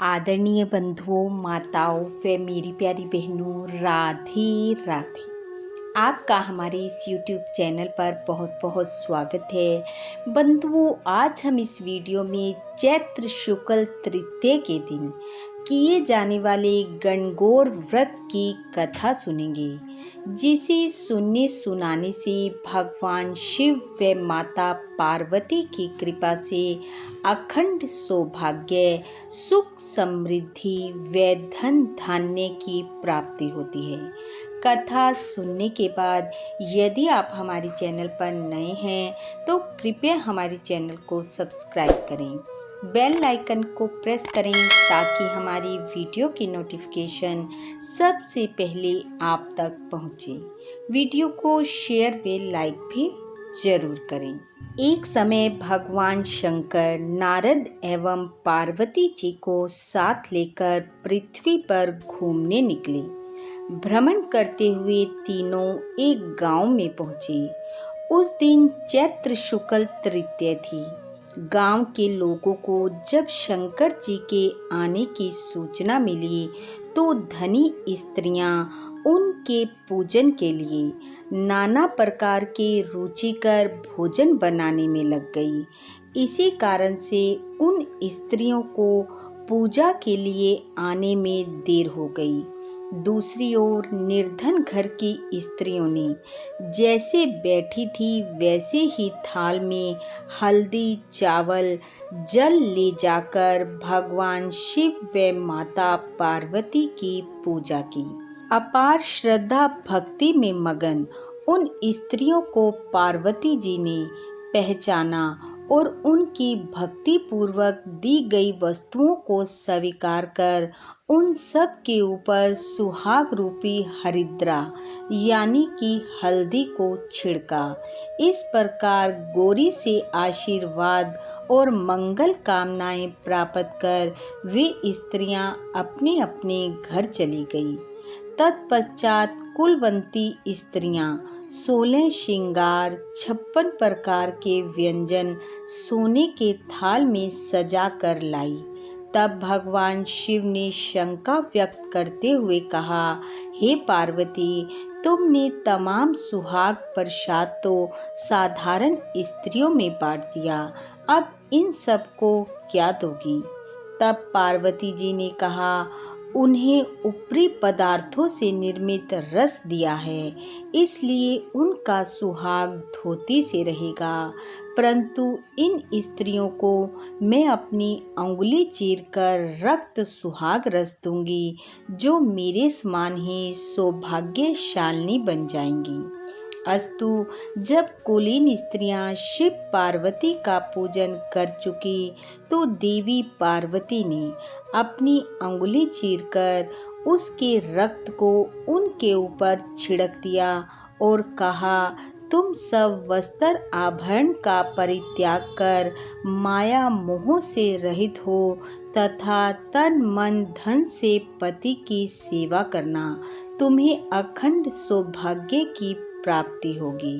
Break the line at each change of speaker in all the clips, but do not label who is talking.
आदरणीय बंधुओं, माताओं व मेरी प्यारी बहनों, राधे राधे। आपका हमारे इस YouTube चैनल पर बहुत बहुत स्वागत है। बंधुओं, आज हम इस वीडियो में चैत्र शुक्ल तृतीया के दिन किए जाने वाले गणगौर व्रत की कथा सुनेंगे, जिसे सुनने सुनाने से भगवान शिव व माता पार्वती की कृपा से अखंड सौभाग्य, सुख, समृद्धि व धन धान्य की प्राप्ति होती है। कथा सुनने के बाद यदि आप हमारे चैनल पर नए हैं तो कृपया हमारे चैनल को सब्सक्राइब करें, बेल आइकन को प्रेस करें ताकि हमारी वीडियो की नोटिफिकेशन सबसे पहले आप तक पहुंचे। वीडियो को शेयर व लाइक भी जरूर करें। एक समय भगवान शंकर नारद एवं पार्वती जी को साथ लेकर पृथ्वी पर घूमने निकले। भ्रमण करते हुए तीनों एक गांव में पहुंचे। उस दिन चैत्र शुक्ल तृतीया थी। गांव के लोगों को जब शंकर जी के आने की सूचना मिली तो धनी स्त्रियां उनके पूजन के लिए नाना प्रकार के रुचिकर भोजन बनाने में लग गई। इसी कारण से उन स्त्रियों को पूजा के लिए आने में देर हो गई। दूसरी ओर निर्धन घर की स्त्रियों ने जैसे बैठी थी वैसे ही थाल में हल्दी, चावल, जल ले जाकर भगवान शिव व माता पार्वती की पूजा की। अपार श्रद्धा भक्ति में मगन उन स्त्रियों को पार्वती जी ने पहचाना और उनकी भक्ति पूर्वक दी गई वस्तुओं को स्वीकार कर उन सब के ऊपर सुहाग रूपी हरिद्रा यानी कि हल्दी को छिड़का। इस प्रकार गौरी से आशीर्वाद और मंगल कामनाएं प्राप्त कर वे स्त्रियां अपने अपने घर चली गई। तत्पश्चात कुलवंती स्त्रियां 16 श्रृंगार 56 प्रकार के व्यंजन सोने के थाल में सजा कर लाई। तब भगवान शिव ने शंका व्यक्त करते हुए कहा, हे पार्वती, तुमने तमाम सुहाग प्रसाद तो साधारण स्त्रियों में बांट दिया, अब इन सब को क्या दोगी? तब पार्वती जी ने कहा, उन्हें ऊपरी पदार्थों से निर्मित रस दिया है, इसलिए उनका सुहाग धोती से रहेगा, परंतु इन स्त्रियों को मैं अपनी अंगुली चीरकर रक्त सुहाग रस दूंगी, जो मेरे समान ही सौभाग्यशालिनी बन जाएंगी। अस्तु, जब कुलीन स्त्रियां शिव पार्वती का पूजन कर चुकी तो देवी पार्वती ने अपनी अंगुली चीरकर उसके रक्त को उनके ऊपर छिड़क दिया और कहा, तुम सब वस्त्र आभरण का परित्याग कर माया मोह से रहित हो तथा तन मन धन से पति की सेवा करना, तुम्हें अखंड सौभाग्य की प्राप्ति होगी।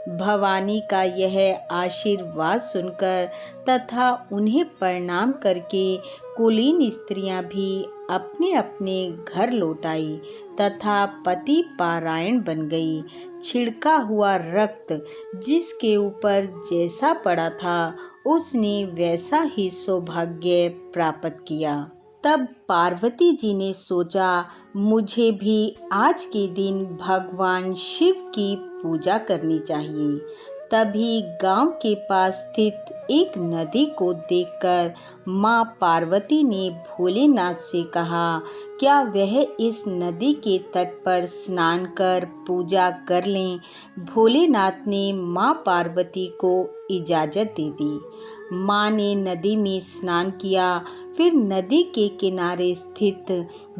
भवानी का यह आशीर्वाद सुनकर तथा उन्हें प्रणाम करके कुलीन स्त्रियां भी अपने अपने घर लौट आई तथा पति पारायण बन गई। छिड़का हुआ रक्त जिसके ऊपर जैसा पड़ा था उसने वैसा ही सौभाग्य प्राप्त किया। तब पार्वती जी ने सोचा, मुझे भी आज के दिन भगवान शिव की पूजा करनी चाहिए। तभी गांव के पास स्थित एक नदी को देखकर मां पार्वती ने भोलेनाथ से कहा, क्या वह इस नदी के तट पर स्नान कर पूजा कर लें? भोलेनाथ ने मां पार्वती को इजाजत दे दी। मां ने नदी में स्नान किया, फिर नदी के किनारे स्थित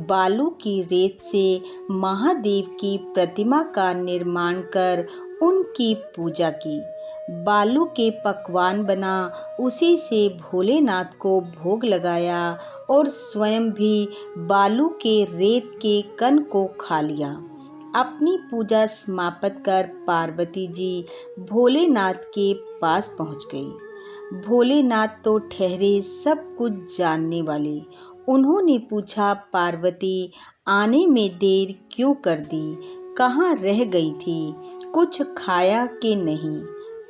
बालू की रेत से महादेव की प्रतिमा का निर्माण कर उनकी पूजा की। बालू के पकवान बना, उसी से भोलेनाथ को भोग लगाया और स्वयं भी बालू के रेत के कण को खा लिया। अपनी पूजा समाप्त कर पार्वती जी भोलेनाथ के पास पहुंच गई। भोलेनाथ तो ठहरे सब कुछ जानने वाले, उन्होंने पूछा, पार्वती, आने में देर क्यों कर दी? कहाँ रह गई थी? कुछ खाया कि नहीं?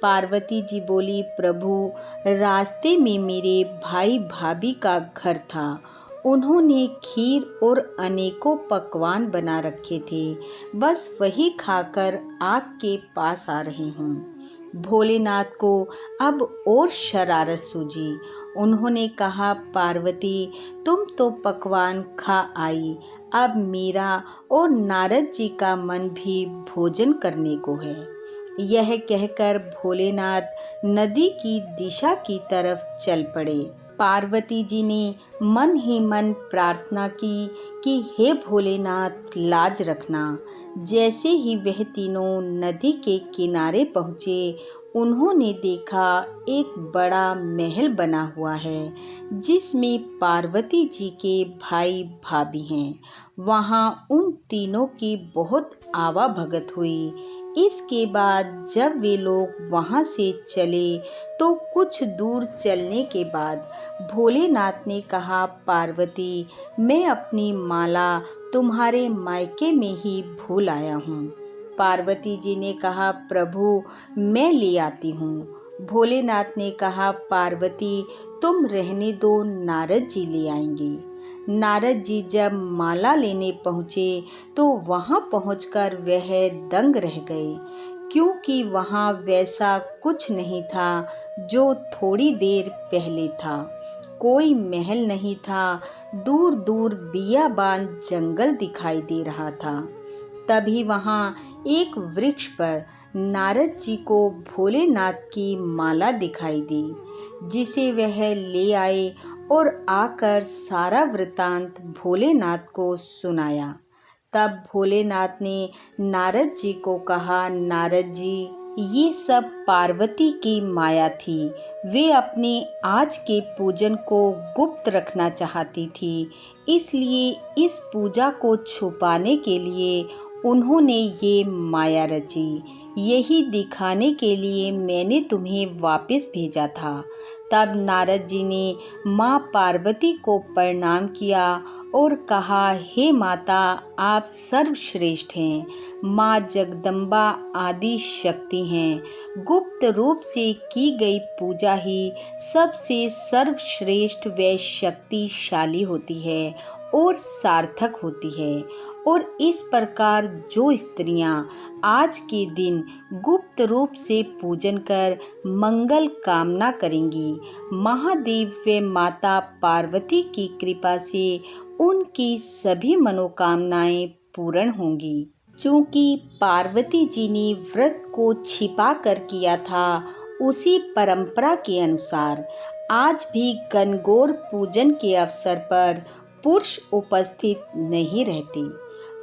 पार्वती जी बोली, प्रभु, रास्ते में मेरे भाई भाभी का घर था। उन्होंने खीर और अनेकों पकवान बना रखे थे, बस वही खाकर आपके पास आ रही हूँ। भोलेनाथ को अब और शरारत सूझी। उन्होंने कहा, पार्वती, तुम तो पकवान खा आई, अब मेरा और नारद जी का मन भी भोजन करने को है। यह कहकर भोलेनाथ नदी की दिशा की तरफ चल पड़े। पार्वती जी ने मन ही मन प्रार्थना की कि हे भोलेनाथ, लाज रखना। जैसे ही वह तीनों नदी के किनारे पहुँचे, उन्होंने देखा एक बड़ा महल बना हुआ है, जिसमें पार्वती जी के भाई भाभी हैं। वहाँ उन तीनों की बहुत आवाभगत हुई। इसके बाद जब वे लोग वहाँ से चले तो कुछ दूर चलने के बाद भोलेनाथ ने कहा, पार्वती, मैं अपनी माला तुम्हारे मायके में ही भूल आया हूँ। पार्वती जी ने कहा, प्रभु, मैं ले आती हूँ। भोलेनाथ ने कहा, पार्वती, तुम रहने दो, नारद जी ले आएंगे। नारद जी जब माला लेने पहुँचे तो वहाँ पहुँचकर वह दंग रह गए, क्योंकि वहाँ वैसा कुछ नहीं था जो थोड़ी देर पहले था। कोई महल नहीं था, दूर दूर बियाबान जंगल दिखाई दे रहा था। तभी वहाँ एक वृक्ष पर नारद जी को भोलेनाथ की माला दिखाई दी, जिसे वह ले आए और आकर सारा वृतांत भोलेनाथ को सुनाया। तब भोलेनाथ ने नारद जी को कहा, नारद जी, ये सब पार्वती की माया थी। वे अपने आज के पूजन को गुप्त रखना चाहती थी, इसलिए इस पूजा को छुपाने के लिए उन्होंने ये माया रची। यही दिखाने के लिए मैंने तुम्हें वापस भेजा था। तब नारद जी ने माँ पार्वती को प्रणाम किया और कहा, हे माता, आप सर्वश्रेष्ठ हैं। माँ जगदम्बा आदि शक्ति हैं। गुप्त रूप से की गई पूजा ही सबसे सर्वश्रेष्ठ व शक्तिशाली होती है और सार्थक होती है। और इस प्रकार जो स्त्रियां आज के दिन गुप्त रूप से पूजन कर मंगल कामना करेंगी, महादेव व माता पार्वती की कृपा से उनकी सभी मनोकामनाएं पूर्ण होंगी। चूंकि पार्वती जी ने व्रत को छिपा कर किया था, उसी परंपरा के अनुसार आज भी गणगौर पूजन के अवसर पर पुरुष उपस्थित नहीं रहते।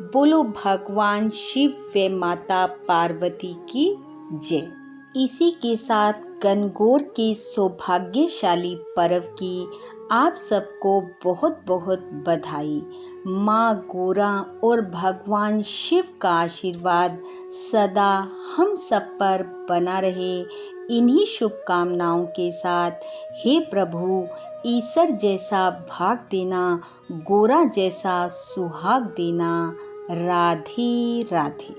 बोलो भगवान शिव व माता पार्वती की जय। इसी के साथ गणगौर के सौभाग्यशाली पर्व की आप सबको बहुत बहुत बधाई। माँ गौरा और भगवान शिव का आशीर्वाद सदा हम सब पर बना रहे। इन्हीं शुभकामनाओं के साथ हे प्रभु, ईसर जैसा भाग देना, गौरा जैसा सुहाग देना। राधे राधे।